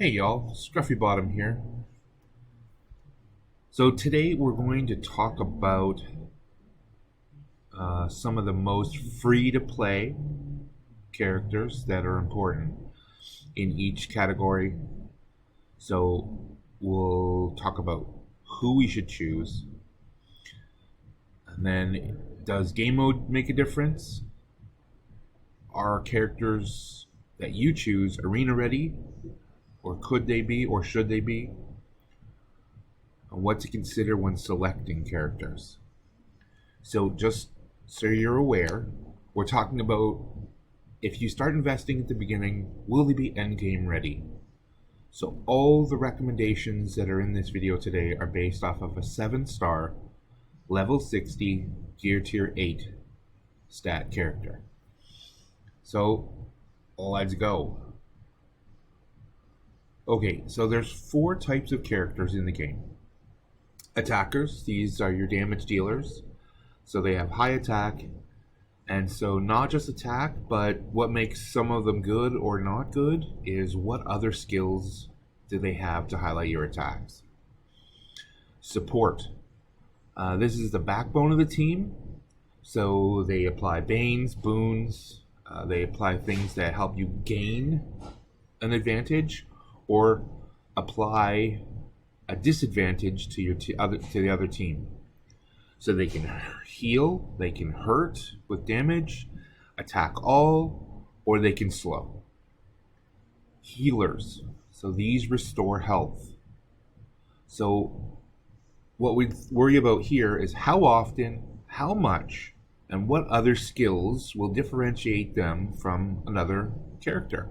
Hey y'all, ScruffyBottom here. So today we're going to talk about some of the most free-to-play characters that are important in each category. So we'll talk about who we should choose, and then does game mode make a difference? Are characters that you choose arena ready, or could they be, or should they be? And what to consider when selecting characters. So just so you're aware, we're talking about if you start investing at the beginning, will they be endgame ready? So all the recommendations that are in this video today are based off of a 7-star, level 60, gear tier 8 stat character. So let's go. Okay, so there's 4 types of characters in the game. Attackers, these are your damage dealers. So they have high attack, and so not just attack, but what makes some of them good or not good is what other skills do they have to highlight your attacks. Support. This is the backbone of the team. So they apply banes, boons, they apply things that help you gain an advantage or apply a disadvantage to the other team. So they can heal, they can hurt with damage, attack all, or they can slow. Healers. So these restore health. So what we worry about here is how often, how much, and what other skills will differentiate them from another character.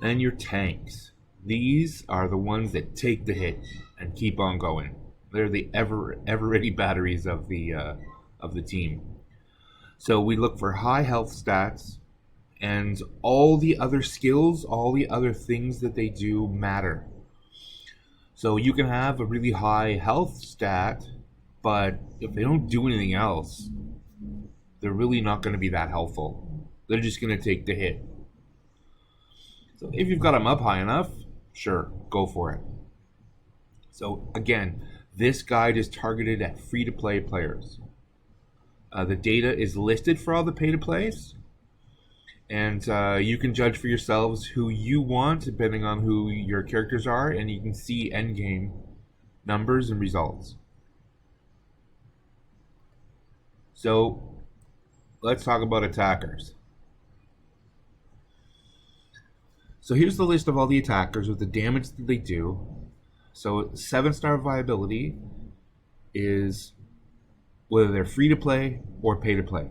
And your tanks. These are the ones that take the hit and keep on going. They're the ever ready batteries of the team. So we look for high health stats, and all the other skills, all the other things that they do matter. So you can have a really high health stat, but if they don't do anything else, they're really not going to be that helpful. They're just going to take the hit. So if you've got them up high enough, sure, go for it. So again, this guide is targeted at free-to-play players. The data is listed for all the pay-to-plays, and you can judge for yourselves who you want depending on who your characters are, and you can see endgame numbers and results. So let's talk about attackers. So here's the list of all the attackers with the damage that they do. So 7-star viability is whether they're free to play or pay to play.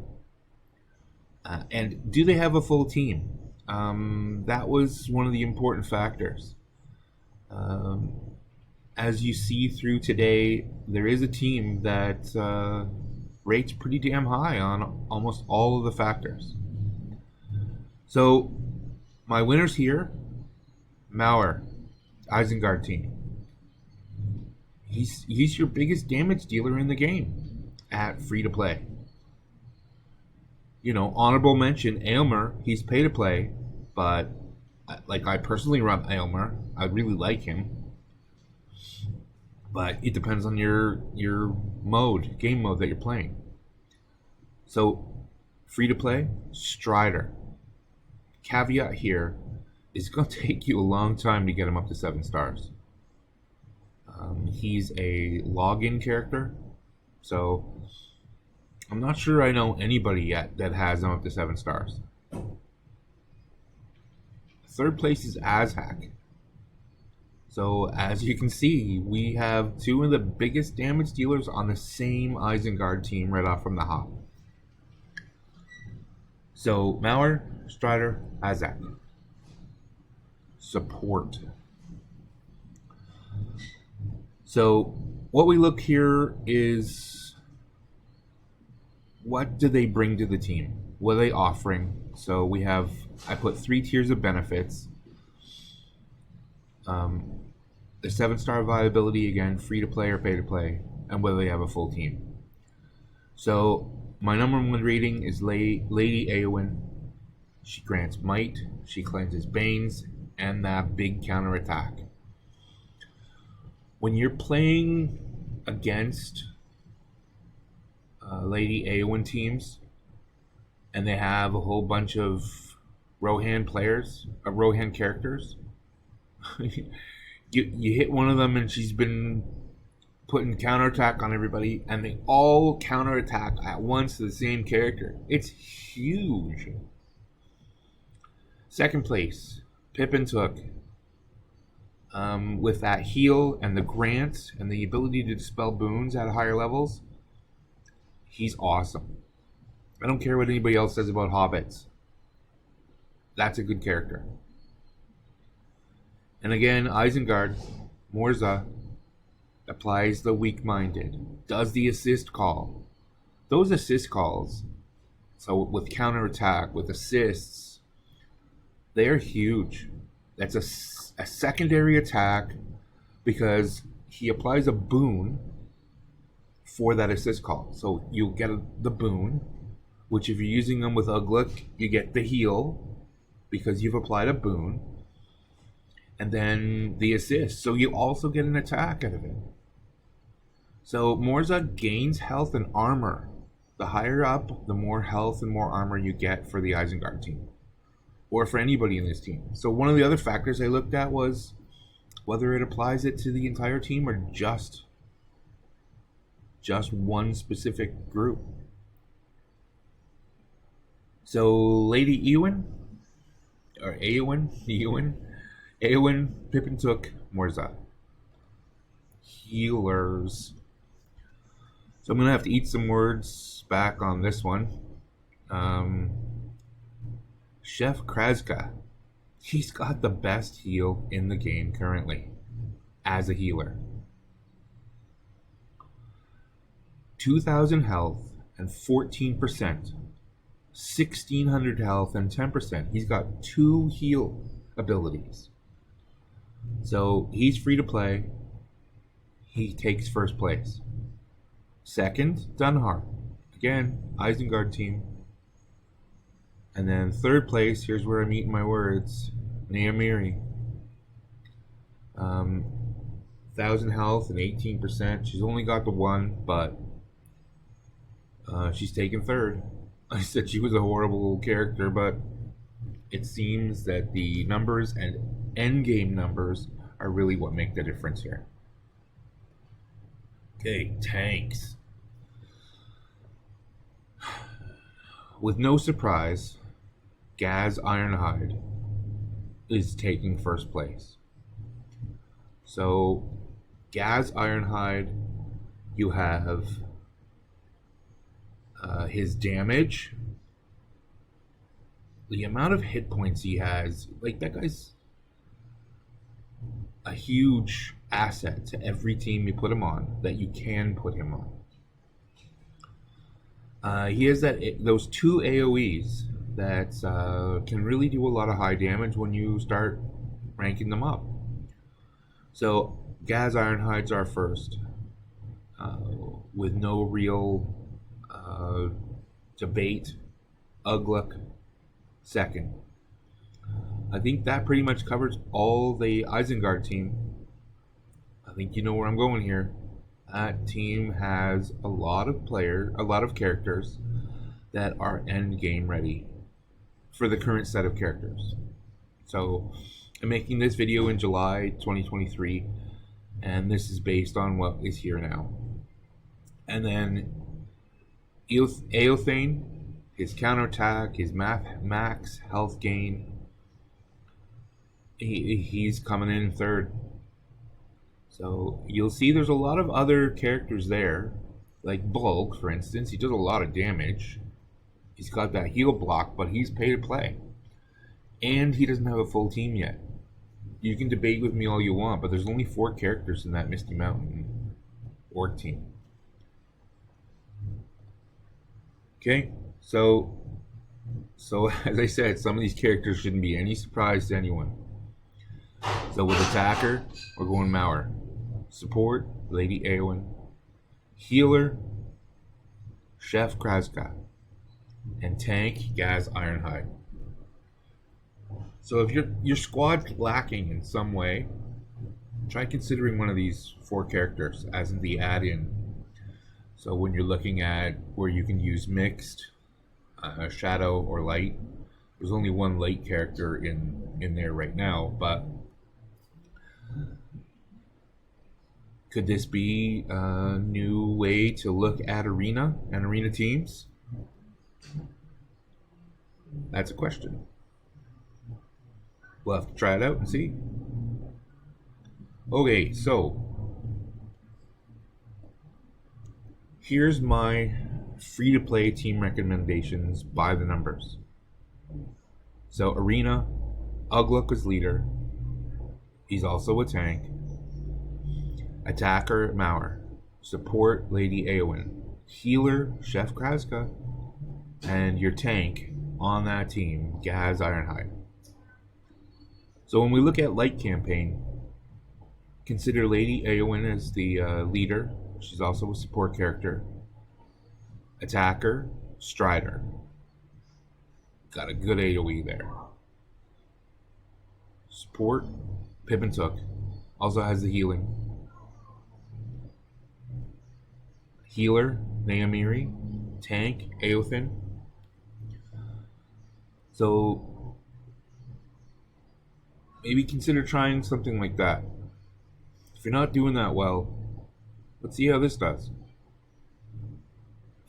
And do they have a full team? That was one of the important factors. As you see through today, there is a team that rates pretty damn high on almost all of the factors. So my winners here, Mauer, Isengard team. He's your biggest damage dealer in the game at free to play. You know, honorable mention, Aylmer, he's pay to play, but like I personally run Aylmer. I really like him. But it depends on your mode, game mode that you're playing. So free to play, Strider. Caveat here is going to take you a long time to get him up to 7 stars. He's a login character, so I'm not sure I know anybody yet that has him up to 7 stars. Third place is Azhak. So as you can see, we have 2 of the biggest damage dealers on the same Isengard team right off from the hop. So Mauer, Strider, Azhak. Support. So what we look here is what do they bring to the team? What are they offering? So we have, I put 3 tiers of benefits. The 7-star viability, again, free to play or pay to play, and whether they have a full team. So my number 1 rating is Lady Eowyn. She grants might, she cleanses banes, and that big counterattack. When you're playing against Lady Eowyn teams and they have a whole bunch of Rohan players, Rohan characters, you hit one of them and she's been putting counterattack on everybody, and they all counterattack at once to the same character. It's huge. Second place, Pippin took. With that heal and the grants and the ability to dispel boons at higher levels, he's awesome. I don't care what anybody else says about hobbits. That's a good character. And again, Isengard, Morza, applies the weak-minded, does the assist call. Those assist calls, so with counterattack, with assists, they're huge. That's a secondary attack because he applies a boon for that assist call. So you'll get the boon, which if you're using them with Uglick, you get the heal because you've applied a boon. And then the assist, so you also get an attack out of it. So Morza gains health and armor. The higher up, the more health and more armor you get for the Isengard team, or for anybody in this team. So one of the other factors I looked at was whether it applies it to the entire team or just one specific group. So Lady Eowyn, or Eowyn, Pippin took Morza. Healers. So I'm going to have to eat some words back on this one. Chef Kraska. He's got the best heal in the game currently as a healer. 2,000 health and 14%. 1,600 health and 10%. He's got 2 heal abilities. So he's free to play. He takes first place. Second, Dunhar. Again, Isengard team. And then third place, here's where I'm eating my words, Naamiri. 1,000 health and 18%. She's only got the 1, but she's taken third. I said she was a horrible character, but it seems that the numbers and endgame numbers are really what make the difference here. Okay, tanks. With no surprise, Gaz Ironhide is taking first place. So, Gaz Ironhide, you have his damage, the amount of hit points he has. Like, that guy's a huge asset to every team you put him on, that you can put him on. He has those 2 AoEs that can really do a lot of high damage when you start ranking them up. So Gaz Ironhide's our first, with no real debate. Uglick second. I think that pretty much covers all the Isengard team. I think you know where I'm going here. That team has a lot of characters that are end game ready for the current set of characters. So I'm making this video in July 2023, and this is based on what is here now. And then Eothane, his counterattack, his max health gain, he's coming in third. So you'll see there's a lot of other characters there, like Bulk, for instance. He does a lot of damage. He's got that heal block, but he's pay to play. And he doesn't have a full team yet. You can debate with me all you want, but there's only 4 characters in that Misty Mountain orc team. Okay, so as I said, some of these characters shouldn't be any surprise to anyone. So with attacker, we're going Mauer. Support, Lady Eowyn. Healer, Chef Kraska. And tank, Gaz Ironhide. So if your squad lacking in some way, try considering one of these 4 characters as in the add-in. So when you're looking at where you can use mixed, shadow, or light, there's only one light character in there right now, but could this be a new way to look at arena and arena teams? That's a question. We'll have to try it out and see. Okay, so here's my free-to-play team recommendations by the numbers. So arena, Ugluk is leader. He's also a tank. Attacker, Mauer. Support, Lady Eowyn. Healer, Chef Kraska. And your tank on that team, Gaz Ironhide. So when we look at light campaign, consider Lady Eowyn as the leader. She's also a support character. Attacker, Strider. Got a good AoE there. Support, Pippin Took. Also has the healing. Healer, Naamiri. Tank, Eothen. So maybe consider trying something like that. If you're not doing that well, let's see how this does.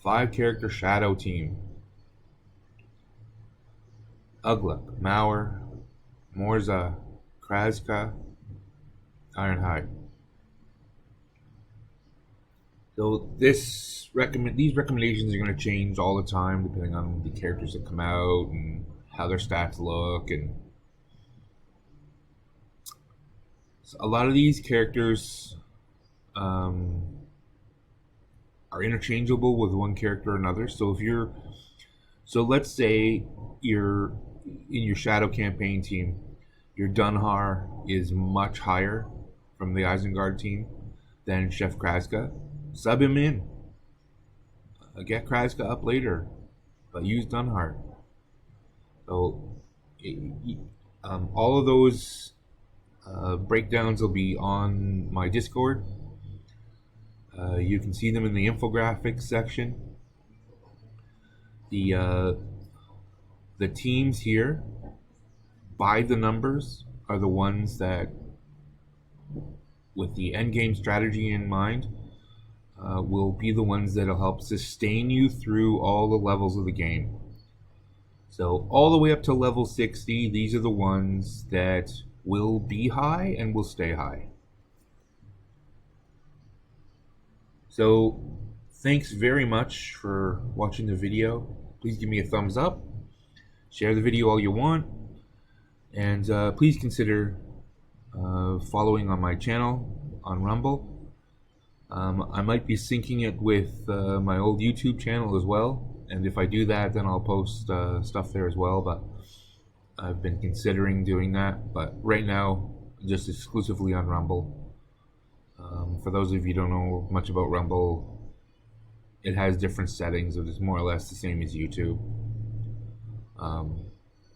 5 character shadow team. Ugluk, Mauer, Morza, Kraska, Ironhide. So these recommendations are going to change all the time depending on the characters that come out and how their stats look, and so a lot of these characters are interchangeable with one character or another. So let's say you're in your shadow campaign team, your Dunhar is much higher from the Isengard team than Chef Kraska. Sub him in. Get Kraska up later, but use Dunhar. So all of those breakdowns will be on my Discord. You can see them in the infographics section. The teams here, by the numbers, are the ones that, with the endgame strategy in mind, will be the ones that will help sustain you through all the levels of the game. So all the way up to level 60, these are the ones that will be high and will stay high. So thanks very much for watching the video. Please give me a thumbs up. Share the video all you want. And please consider following on my channel on Rumble. I might be syncing it with my old YouTube channel as well. And if I do that, then I'll post stuff there as well. But I've been considering doing that. But right now, just exclusively on Rumble. For those of you who don't know much about Rumble, it has different settings. It is more or less the same as YouTube.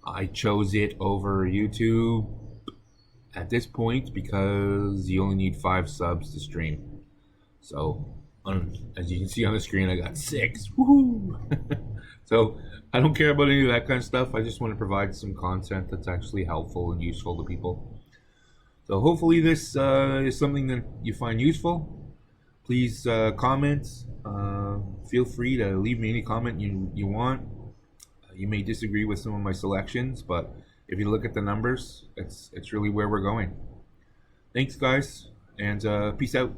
I chose it over YouTube at this point because you only need 5 subs to stream. So, as you can see on the screen, I got 6. Woohoo! So, I don't care about any of that kind of stuff. I just want to provide some content that's actually helpful and useful to people. So, hopefully this is something that you find useful. Please comment. Feel free to leave me any comment you want. You may disagree with some of my selections, but if you look at the numbers, it's really where we're going. Thanks, guys, and peace out.